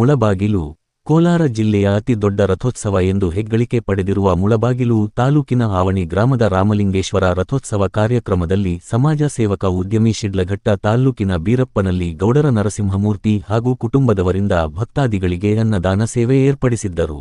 ಮುಳಬಾಗಿಲು ಕೋಲಾರ ಜಿಲ್ಲೆಯ ಅತಿ ದೊಡ್ಡ ರಥೋತ್ಸವ ಎಂದು ಹೆಗ್ಗಳಿಕೆ ಪಡೆದಿರುವ ಮುಳಬಾಗಿಲು ತಾಲೂಕಿನ ಆವಣಿ ಗ್ರಾಮದ ರಾಮಲಿಂಗೇಶ್ವರ ರಥೋತ್ಸವ ಕಾರ್ಯಕ್ರಮದಲ್ಲಿ ಸಮಾಜ ಸೇವಕ ಉದ್ಯಮಿ ಶಿಡ್ಲಘಟ್ಟ ತಾಲ್ಲೂಕಿನ ಬೀರಪ್ಪನಲ್ಲಿ ಗೌಡರ ನರಸಿಂಹಮೂರ್ತಿ ಹಾಗೂ ಕುಟುಂಬದವರಿಂದ ಭಕ್ತಾದಿಗಳಿಗೆ ಅನ್ನದಾನ ಸೇವೆ ಏರ್ಪಡಿಸಿದ್ದರು.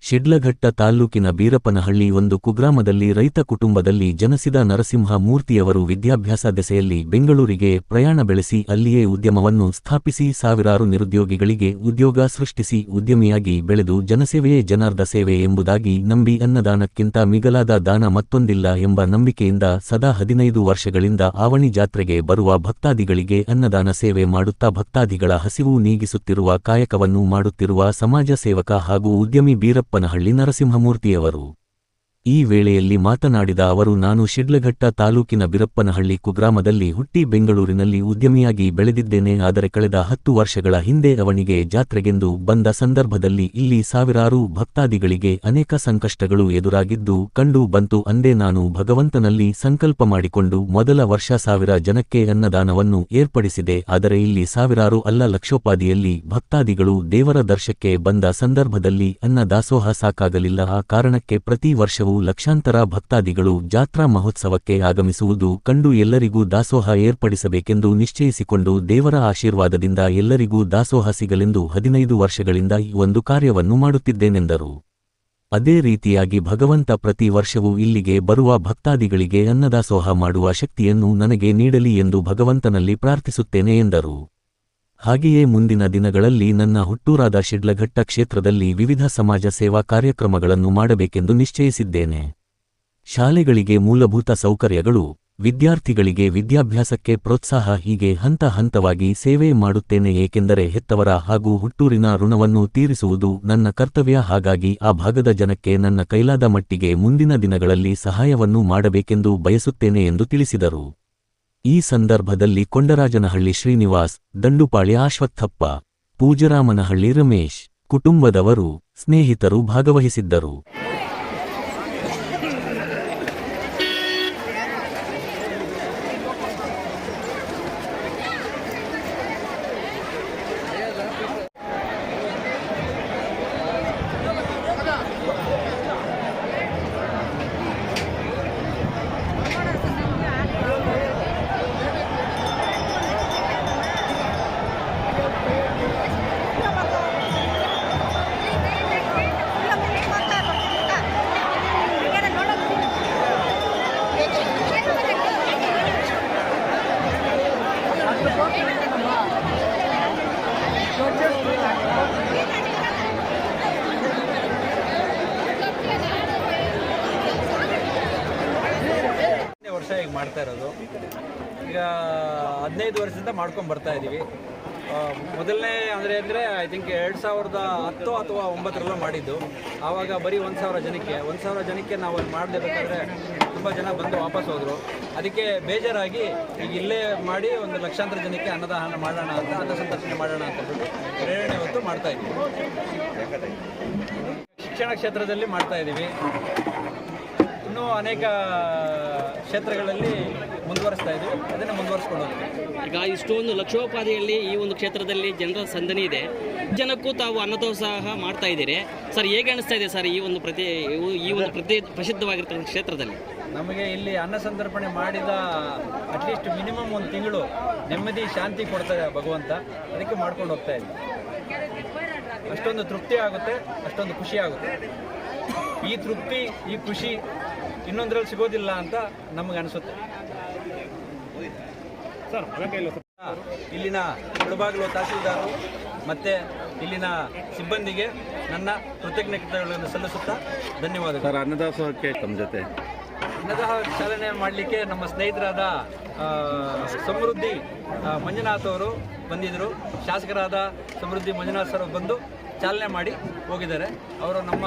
ಶಿಡ್ಲಘಟ್ಟ ತಾಲ್ಲೂಕಿನ ಬೀರಪ್ಪನಹಳ್ಳಿ ಒಂದು ಕುಗ್ರಾಮದಲ್ಲಿ ರೈತ ಕುಟುಂಬದಲ್ಲಿ ಜನಿಸಿದ ನರಸಿಂಹ ಮೂರ್ತಿಯವರು ವಿದ್ಯಾಭ್ಯಾಸ ದೆಸೆಯಲ್ಲಿ ಬೆಂಗಳೂರಿಗೆ ಪ್ರಯಾಣ ಬೆಳೆಸಿ ಅಲ್ಲಿಯೇ ಉದ್ಯಮವನ್ನು ಸ್ಥಾಪಿಸಿ ಸಾವಿರಾರು ನಿರುದ್ಯೋಗಿಗಳಿಗೆ ಉದ್ಯೋಗ ಸೃಷ್ಟಿಸಿ ಉದ್ಯಮಿಯಾಗಿ ಬೆಳೆದು ಜನಸೇವೆಯೇ ಜನಾರ್ದ ಸೇವೆ ಎಂಬುದಾಗಿ ನಂಬಿ ಅನ್ನದಾನಕ್ಕಿಂತ ಮಿಗಲಾದ ದಾನ ಮತ್ತೊಂದಿಲ್ಲ ಎಂಬ ನಂಬಿಕೆಯಿಂದ ಸದಾ 15 ವರ್ಷಗಳಿಂದ ಆವಣಿ ಜಾತ್ರೆಗೆ ಬರುವ ಭಕ್ತಾದಿಗಳಿಗೆ ಅನ್ನದಾನ ಸೇವೆ ಮಾಡುತ್ತಾ ಭಕ್ತಾದಿಗಳ ಹಸಿವು ನೀಗಿಸುತ್ತಿರುವ ಕಾಯಕವನ್ನು ಮಾಡುತ್ತಿರುವ ಸಮಾಜ ಸೇವಕ ಹಾಗೂ ಉದ್ಯಮಿ ಬೀರಪ್ಪನಹಳ್ಳಿ ನರಸಿಂಹಮೂರ್ತಿಯವರು. ಈ ವೇಳೆಯಲ್ಲಿ ಮಾತನಾಡಿದ ಅವರು, ನಾನು ಶಿಡ್ಲಘಟ್ಟ ತಾಲೂಕಿನ ಬೀರಪ್ಪನಹಳ್ಳಿ ಕುಗ್ರಾಮದಲ್ಲಿ ಹುಟ್ಟಿ ಬೆಂಗಳೂರಿನಲ್ಲಿ ಉದ್ಯಮಿಯಾಗಿ ಬೆಳೆದಿದ್ದೇನೆ. ಆದರೆ ಕಳೆದ 10 ವರ್ಷಗಳ ಹಿಂದೆ ಅವನಿಗೆ ಜಾತ್ರೆಗೆಂದು ಬಂದ ಸಂದರ್ಭದಲ್ಲಿ ಇಲ್ಲಿ ಸಾವಿರಾರು ಭಕ್ತಾದಿಗಳಿಗೆ ಅನೇಕ ಸಂಕಷ್ಟಗಳು ಎದುರಾಗಿದ್ದು ಕಂಡು ಬಂತು. ಅಂದೇ ನಾನು ಭಗವಂತನಲ್ಲಿ ಸಂಕಲ್ಪ ಮಾಡಿಕೊಂಡು ಮೊದಲ ವರ್ಷ 1000 ಜನಕ್ಕೆ ಅನ್ನದಾನವನ್ನು ಏರ್ಪಡಿಸಿದೆ. ಆದರೆ ಇಲ್ಲಿ ಸಾವಿರಾರು ಅಲ್ಲ ಲಕ್ಷೋಪಾದಿಯಲ್ಲಿ ಭಕ್ತಾದಿಗಳು ದೇವರ ದರ್ಶಕ್ಕೆ ಬಂದ ಸಂದರ್ಭದಲ್ಲಿ ಅನ್ನ ದಾಸೋಹ ಸಾಕಾಗಲಿಲ್ಲ. ಆ ಕಾರಣಕ್ಕೆ ಪ್ರತಿ ವರ್ಷವೂ ಲಕ್ಷಾಂತರ ಭಕ್ತಾದಿಗಳು ಜಾತ್ರಾ ಮಹೋತ್ಸವಕ್ಕೆ ಆಗಮಿಸುವುದು ಕಂಡು ಎಲ್ಲರಿಗೂ ದಾಸೋಹ ಏರ್ಪಡಿಸಬೇಕೆಂದು ನಿಶ್ಚಯಿಸಿಕೊಂಡು ದೇವರ ಆಶೀರ್ವಾದದಿಂದ ಎಲ್ಲರಿಗೂ ದಾಸೋಹ ಸಿಗಲೆಂದು 15 ವರ್ಷಗಳಿಂದ ಈ ಒಂದು ಕಾರ್ಯವನ್ನು ಮಾಡುತ್ತಿದ್ದೇನೆಂದರು. ಅದೇ ರೀತಿಯಾಗಿ ಭಗವಂತ ಪ್ರತಿ ವರ್ಷವೂ ಇಲ್ಲಿಗೆ ಬರುವ ಭಕ್ತಾದಿಗಳಿಗೆ ಅನ್ನದಾಸೋಹ ಮಾಡುವ ಶಕ್ತಿಯನ್ನು ನನಗೆ ನೀಡಲಿ ಎಂದು ಭಗವಂತನಲ್ಲಿ ಪ್ರಾರ್ಥಿಸುತ್ತೇನೆ ಎಂದರು. ಹಾಗೆಯೇ ಮುಂದಿನ ದಿನಗಳಲ್ಲಿ ನನ್ನ ಹುಟ್ಟೂರಾದ ಶಿಡ್ಲಘಟ್ಟ ಕ್ಷೇತ್ರದಲ್ಲಿ ವಿವಿಧ ಸಮಾಜ ಸೇವಾ ಕಾರ್ಯಕ್ರಮಗಳನ್ನು ಮಾಡಬೇಕೆಂದು ನಿಶ್ಚಯಿಸಿದ್ದೇನೆ. ಶಾಲೆಗಳಿಗೆ ಮೂಲಭೂತ ಸೌಕರ್ಯಗಳು, ವಿದ್ಯಾರ್ಥಿಗಳಿಗೆ ವಿದ್ಯಾಭ್ಯಾಸಕ್ಕೆ ಪ್ರೋತ್ಸಾಹ ಹೀಗೆ ಹಂತ ಹಂತವಾಗಿ ಸೇವೆ ಮಾಡುತ್ತೇನೆ. ಏಕೆಂದರೆ ಹೆತ್ತವರ ಹಾಗೂ ಹುಟ್ಟೂರಿನ ಋಣವನ್ನು ತೀರಿಸುವುದು ನನ್ನ ಕರ್ತವ್ಯ. ಹಾಗಾಗಿ ಆ ಭಾಗದ ಜನಕ್ಕೆ ನನ್ನ ಕೈಲಾದ ಮಟ್ಟಿಗೆ ಮುಂದಿನ ದಿನಗಳಲ್ಲಿ ಸಹಾಯವನ್ನು ಮಾಡಬೇಕೆಂದು ಬಯಸುತ್ತೇನೆ ಎಂದು ತಿಳಿಸಿದರು. ಈ ಸಂದರ್ಭದಲ್ಲಿ ಕೊಂಡರಾಜನಹಳ್ಳಿ ಶ್ರೀನಿವಾಸ್, ದಂಡುಪಾಳ್ಯ ಅಶ್ವತ್ಥಪ್ಪ, ಪೂಜರಾಮನಹಳ್ಳಿ ರಮೇಶ್, ಕುಟುಂಬದವರು, ಸ್ನೇಹಿತರು ಭಾಗವಹಿಸಿದ್ದರು. ವರ್ಷ ಈಗ ಮಾಡ್ತಾ ಇರೋದು. ಈಗ 15 ವರ್ಷದಿಂದ ಮಾಡ್ಕೊಂಡು ಬರ್ತಾ ಇದ್ದೀವಿ. ಮೊದಲನೇ ಅಂದರೆ ಐ ಥಿಂಕ್ 2010 ಅಥವಾ 2009 ಮಾಡಿದ್ದು. ಆವಾಗ ಬರೀ 1,000 ಜನಕ್ಕೆ ನಾವು ಅಲ್ಲಿ ಮಾಡಲೇಬೇಕಾದ್ರೆ ತುಂಬ ಜನ ಬಂದು ವಾಪಸ್ ಹೋದರು. ಅದಕ್ಕೆ ಬೇಜಾರಾಗಿ ಈಗ ಇಲ್ಲೇ ಮಾಡಿ ಒಂದು ಲಕ್ಷಾಂತರ ಜನಕ್ಕೆ ಅನ್ನದಾನ ಮಾಡೋಣ ಅಂತ, ಅನ್ನ ಸಂತರ್ಪಣೆ ಮಾಡೋಣ ಅಂತ ಬಿಟ್ಟು ಪ್ರೇರಣೆ ಹೊತ್ತು ಮಾಡ್ತಾ ಇದ್ದೀವಿ. ಶಿಕ್ಷಣ ಕ್ಷೇತ್ರದಲ್ಲಿ ಮಾಡ್ತಾ ಇದ್ದೀವಿ. ಇನ್ನೂ ಅನೇಕ ಕ್ಷೇತ್ರಗಳಲ್ಲಿ ಮುಂದುವರಿಸ್ತಾ ಇದ್ದೀವಿ. ಅದನ್ನು ಮುಂದುವರಿಸ್ಕೊಂಡು ಹೋಗ್ತೀವಿ. ಈಗ ಇಷ್ಟೊಂದು ಲಕ್ಷೋಪಾದಿಯಲ್ಲಿ ಈ ಒಂದು ಕ್ಷೇತ್ರದಲ್ಲಿ ಜನರ ಸಂದಣಿ ಇದೆ. ಜನಕ್ಕೂ ತಾವು ಅನ್ನದಾಸೋಹ ಮಾಡ್ತಾ ಇದ್ದೀರಿ ಸರ್, ಹೇಗೆ ಅನಿಸ್ತಾ ಇದೆ ಸರ್ ಈ ಒಂದು ಪ್ರಸಿದ್ಧವಾಗಿರ್ತಕ್ಕಂಥ ಕ್ಷೇತ್ರದಲ್ಲಿ? ನಮಗೆ ಇಲ್ಲಿ ಅನ್ನ ಸಂತರ್ಪಣೆ ಮಾಡಿದ ಅಟ್ಲೀಸ್ಟ್ ಮಿನಿಮಮ್ 1 ತಿಂಗಳು ನೆಮ್ಮದಿ ಶಾಂತಿ ಕೊಡ್ತಾರೆ ಭಗವಂತ. ಅದಕ್ಕೆ ಮಾಡ್ಕೊಂಡು ಹೋಗ್ತಾ ಇದ್ದೀವಿ. ಅಷ್ಟೊಂದು ತೃಪ್ತಿ ಆಗುತ್ತೆ, ಅಷ್ಟೊಂದು ಖುಷಿ ಆಗುತ್ತೆ. ಈ ತೃಪ್ತಿ, ಈ ಖುಷಿ ಇನ್ನೊಂದರಲ್ಲಿ ಸಿಗೋದಿಲ್ಲ ಅಂತ ನಮಗೆ ಅನಿಸುತ್ತೆ ಸರ್. ಇಲ್ಲಿನ ಮುಳಬಾಗಿಲು ತಹಸೀಲ್ದಾರರು ಮತ್ತು ಇಲ್ಲಿನ ಸಿಬ್ಬಂದಿಗೆ ನನ್ನ ಕೃತಜ್ಞತೆಗಳನ್ನು ಸಲ್ಲಿಸುತ್ತಾ ಧನ್ಯವಾದಗಳು ಸರ್. ಅನ್ನದಾಸೋಹಕ್ಕೆ ತಮ್ಮ ಜೊತೆ ಅನ್ನದಾಹ ಚಾಲನೆ ಮಾಡಲಿಕ್ಕೆ ನಮ್ಮ ಸ್ನೇಹಿತರಾದ ಸಮೃದ್ಧಿ ಮಂಜುನಾಥ್ ಅವರು ಬಂದಿದ್ದರು. ಶಾಸಕರಾದ ಸಮೃದ್ಧಿ ಮಂಜುನಾಥ್ ಸರ್ ಬಂದು ಚಾಲನೆ ಮಾಡಿ ಹೋಗಿದ್ದಾರೆ. ಅವರು ನಮ್ಮ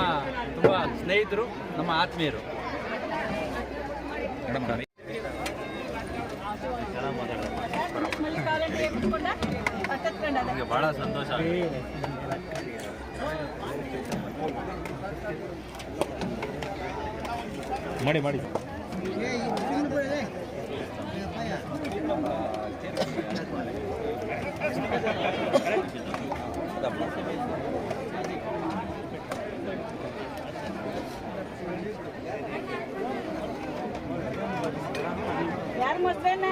ತುಂಬ ಸ್ನೇಹಿತರು, ನಮ್ಮ ಆತ್ಮೀಯರು. ಭಾಳ ಸಂತೋಷ. ಮಾಡಿ ಯಾರು ಮೊಸರನ್ನ